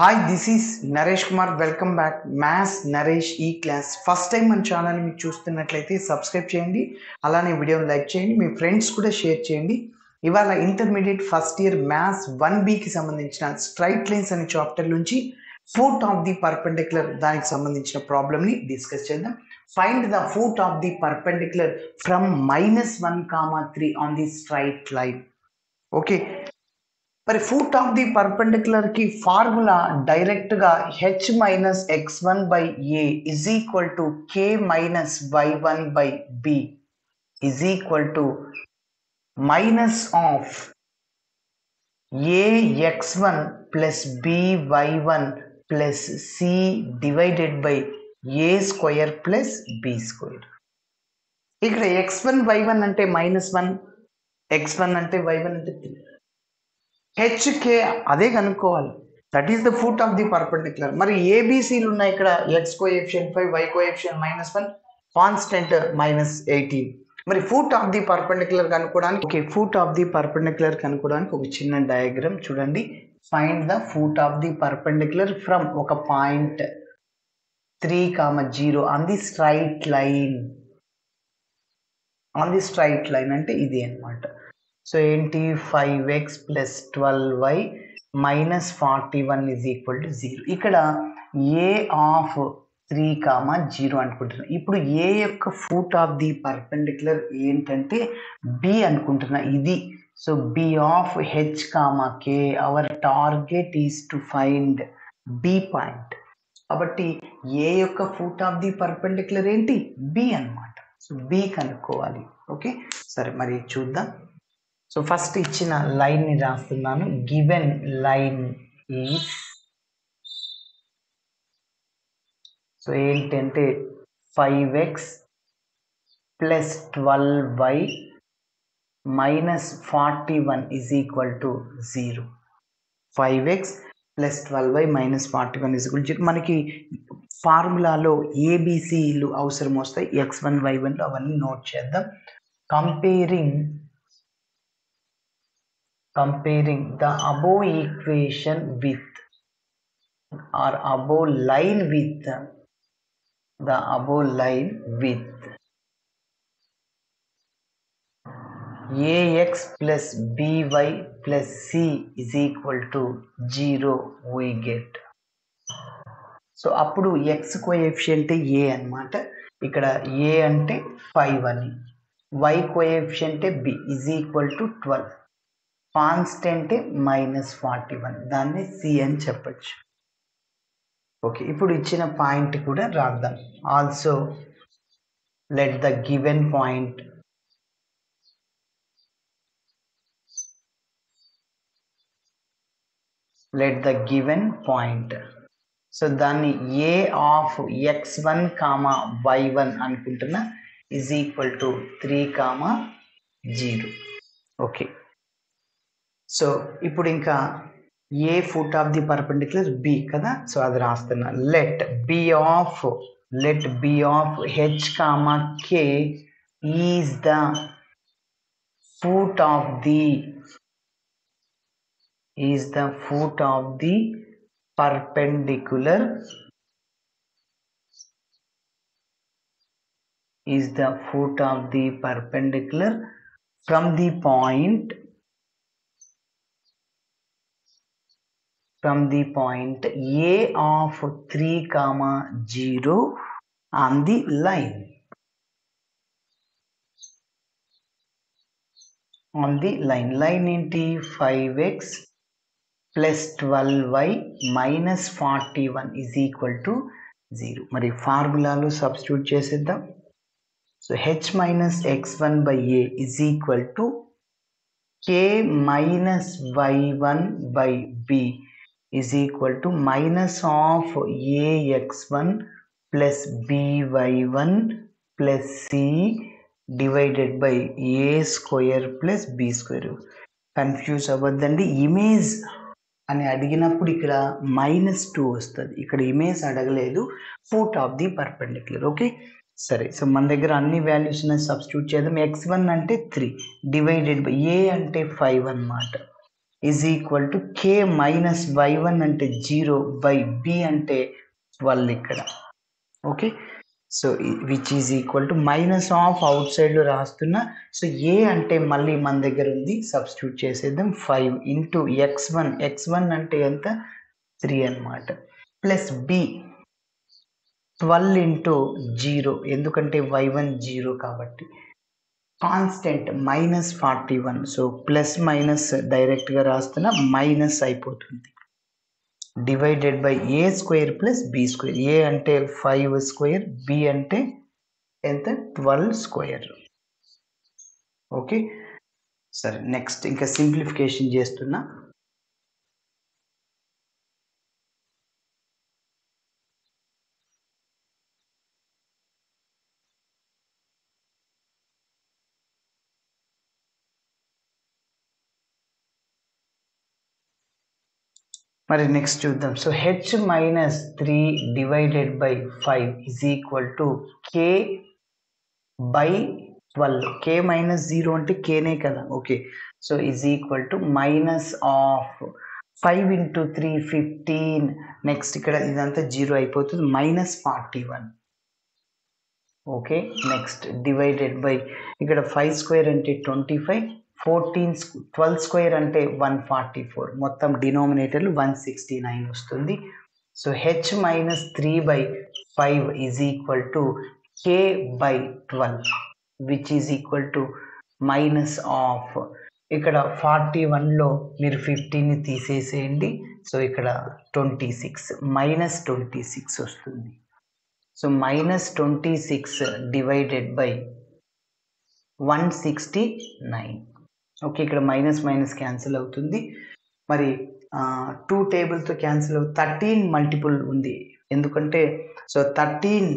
Hi, this is Naresh Kumar. Welcome back maths Naresh ఈ class. First time మన ఛానల్ని మీకు చూస్తున్నట్లయితే సబ్స్క్రైబ్ చేయండి, అలానే వీడియోని లైక్ చేయండి, మీ ఫ్రెండ్స్ కూడా షేర్ చేయండి. ఇవాళ ఇంటర్మీడియట్ ఫస్ట్ ఇయర్ మ్యాథ్స్ 1Bకి సంబంధించిన స్ట్రైట్ లైన్స్ అనే చాప్టర్ నుంచి ఫూట్ ఆఫ్ ది పర్పెండిక్యులర్ దానికి సంబంధించిన ప్రాబ్లమ్ని డిస్కస్ చేద్దాం. Find the foot of the perpendicular from -1, 3 on the straight line. Okay, మరి ఫూట్ ఆఫ్ ది పర్పెండిక్యులర్ కి ఫార్ములా డైరెక్ట్ గా h minus x1 by a is equal to k minus y1 by b is equal to minus of a x1 plus b y1 plus c divided by a square plus b square. ఇక్కడ x1 y1 అంటే -1, x1 అంటే y1 అంటే 3. HK అదే కనుక్కోవాలి. That is the foot of the perpendicular. మరి ఏబిసిలు ఉన్నాయి ఇక్కడ, x coefficient 5, y coefficient -1, constant -18. మరి ఫూట్ ఆఫ్ ది పర్పెండిక్యులర్ కనుక్కోవడానికి ఫూట్ ఆఫ్ ది పర్పెండిక్యులర్ కనుక్కోవడానికి ఒక చిన్న డయాగ్రామ్ చూడండి. Find the foot of the perpendicular from ఒక point 3, 0 on the straight line. On the straight line అంటే ఇది అన్నమాట. సో ఏంటి, 5x plus 12y minus 41 is equal to 0. ఇక్కడ ఏ ఆఫ్ 3, 0 అనుకుంటున్నా. ఇప్పుడు ఏ యొక్క ఫూట్ ఆఫ్ ది పర్పెండిక్యులర్ ఏంటంటే బి అనుకుంటున్నా, ఇది. So B of h, k our target is to find B point. కాబట్టి ఏ యొక్క ఫూట్ ఆఫ్ ది పర్పెండిక్యులర్ ఏంటి, బి అన్నమాట. సో బి కనుక్కోవాలి. ఓకే, సరే మరి చూద్దాం. సో ఫస్ట్ ఇచ్చిన లైన్ ని రాస్తున్నాను. గివెన్ లైన్ ఈజ్, సో ఏంటంటే 5x plus 12y minus 41 is equal to 0. 5x plus 12y minus 41 is equal to 0. మనకి ఫార్ములాలో ఏబిసిలు అవసరం వస్తాయి, x1 y1 అవన్నీ నోట్ చేద్దాం. Comparing the above equation with or above line with the above line with ax plus by plus c is equal to 0 we get. So అప్పుడు x coefficient a అన్నమాట. ఇక్కడ a అంటే 5 అని, y coefficient b is equal to 12, constant -41, దాన్ని C అని చెప్పచ్చు. Okay, ఇప్పుడు ఇచ్చిన పాయింట్ కూడా రాద్దాం. Also let the given point so దాన్ని ఏ ఆఫ్ x1, y1 అనుకుంటున్నా is equal to 3, 0. Okay, so ఇప్పుడు ఇంకా a foot of the perpendicular B కదా, సో అది రాస్తున్నా. Let B of h, k is the foot of the perpendicular from the point A of 3, 0 on the line. Line ఏంటి, 5x plus 12y minus 41 is equal to 0. మరి ఫార్ములాలో substitute చేసేద్దాం. So h minus x1 by a is equal to k minus y1 by b is equal to minus of ax1 plus by1 plus c divided by a square plus b square. Confuse అవ్వద్దండి. Image అని అడిగినప్పుడు ఇక్కడ -2 వస్తుంది, ఇక్కడ image అడగలేదు, foot of the perpendicular. Okay, సరే. So మన దగ్గర అన్ని వాల్యూస్ సబ్స్టిట్యూట్ చేద్దాం. x1 అంటే 3 డివైడెడ్ బై a అంటే 5 అన్నమాట. Is equal to K minus y1 అంటే 0 బై బి అంటే 12 ఇక్కడ. Okay, so which is equal to minus of out సైడ్లో రాస్తున్నా. సో ఏ అంటే మళ్ళీ మన దగ్గర ఉంది, సబ్స్టిట్యూట్ చేసేద్దాం. 5 ఇంటూ x1 అంటే ఎంత 3 అనమాట, ప్లస్ బి 12 ఇంటూ 0 ఎందుకంటే y1 0 కాబట్టి, constant minus 41. So plus minus డైరెక్ట్గా రాస్తున్నా, మైనస్ అయిపోతుంది, divided by A square plus B square. A అంటే 5 స్క్వేర్, బి అంటే ఎంత 12 స్క్వేర్. ఓకే, సరే నెక్స్ట్ ఇంకా సింప్లిఫికేషన్ చేస్తున్నా. మరి నెక్స్ట్ చూద్దాం. So H minus 3 divided by 5 is equal to K by 12. K minus 0 అంటే కేనే కదా. Okay, so is equal to minus of 5 into 3 15. Next ఇక్కడ ఇదంతా 0 అయిపోతుంది, minus 41. Okay, next divided by ఇక్కడ 5 స్క్వేర్ అంటే 25, 12 స్క్వేర్ అంటే 144. మొత్తం డినామినేటర్లు 169 వస్తుంది. So H minus 3 by 5 is equal to K by 12 which is equal to minus of ఇక్కడ 41లో మీరు 15ని తీసేసేయండి. సో ఇక్కడ 26 మైనస్ 26 వస్తుంది. So minus 26 divided by 169. Okay, ఇక్కడ మైనస్ మైనస్ క్యాన్సిల్ అవుతుంది. మరి 2 టేబుల్తో క్యాన్సిల్ 13 మల్టిపుల్ ఉంది, ఎందుకంటే సో 13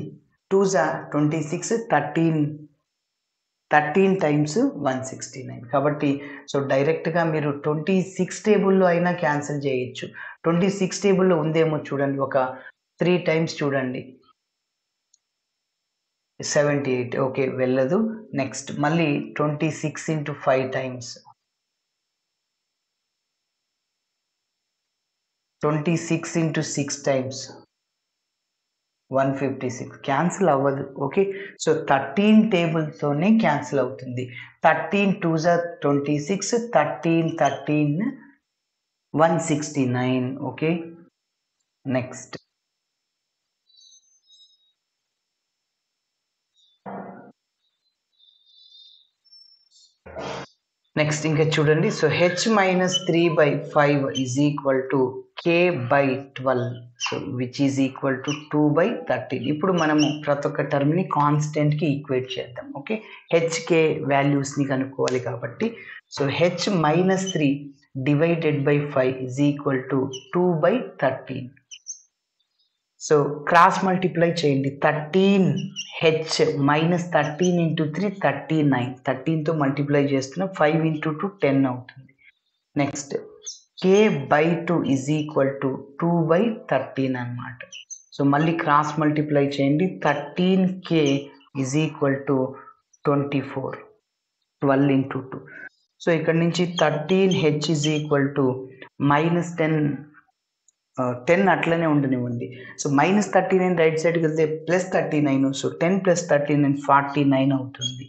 2s 26, 13 టైమ్స్ 169 కాబట్టి సో డైరెక్ట్గా మీరు 26 టేబుల్లో అయినా క్యాన్సిల్ చేయొచ్చు. 26 టేబుల్లో ఉందేమో చూడండి, ఒక 3 టైమ్స్ చూడండి, 78. ఓకే, వెళ్ళదు. నెక్స్ట్ మళ్ళీ 26 into 5 times, 26 into 6 times 156, cancel అవ్వదు. ఓకే, సో 13 టేబుల్తోనే క్యాన్సిల్ అవుతుంది. 13 2s 26, 13 169. ఓకే, నెక్స్ట్ ఇంకా చూడండి. So H minus 3 by 5 is equal to K by 12. So which is equal to 2 by 13. ఇప్పుడు మనము ప్రతి ఒక్క టర్మ్ని కాన్స్టెంట్కి ఈక్వేట్ చేద్దాం. ఓకే, హెచ్కే వాల్యూస్ని కనుక్కోవాలి కాబట్టి, so H minus 3 divided by 5 is equal to 2 by 13. So cross multiply చేయండి. 13 హెచ్ మైనస్ 13 ఇంటూ 3 39, 13తో మల్టిప్లై చేస్తున్నా, 5 ఇంటూ 2 10 అవుతుంది. Next K by 2 is equal to 2 by 13 అనమాట. సో మళ్ళీ క్రాస్ మల్టిప్లై చేయండి. 13k is equal to 24, 12 into 2. So ఇక్కడ నుంచి 13h is equal to minus 10 అట్లనే ఉండనివ్వండి. సో మైనస్ 39 రైట్ సైడ్కి వెళ్తే ప్లస్ 39. సో 10 ప్లస్ 39 49 అవుతుంది.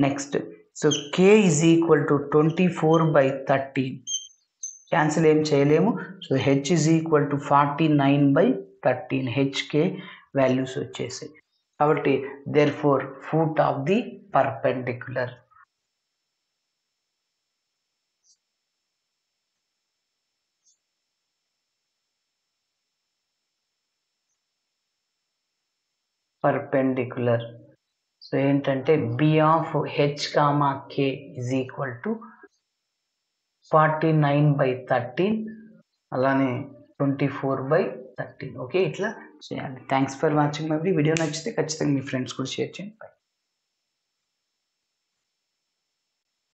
Next so K is equal to 24 by 13, cancel ఏం చేయలేము. So H is equal to 49 by 13, H K values వచ్చేసాయి. కాబట్టి therefore foot of the perpendicular. So ఏంటంటే B of H comma K is equal to 49 by 13, అలానే 24 by 13. Okay, ఇట్లా చేయండి. Thanks for watching my video. నచ్చితే ఖచ్చితంగా మీ friends కూడా share చేయండి.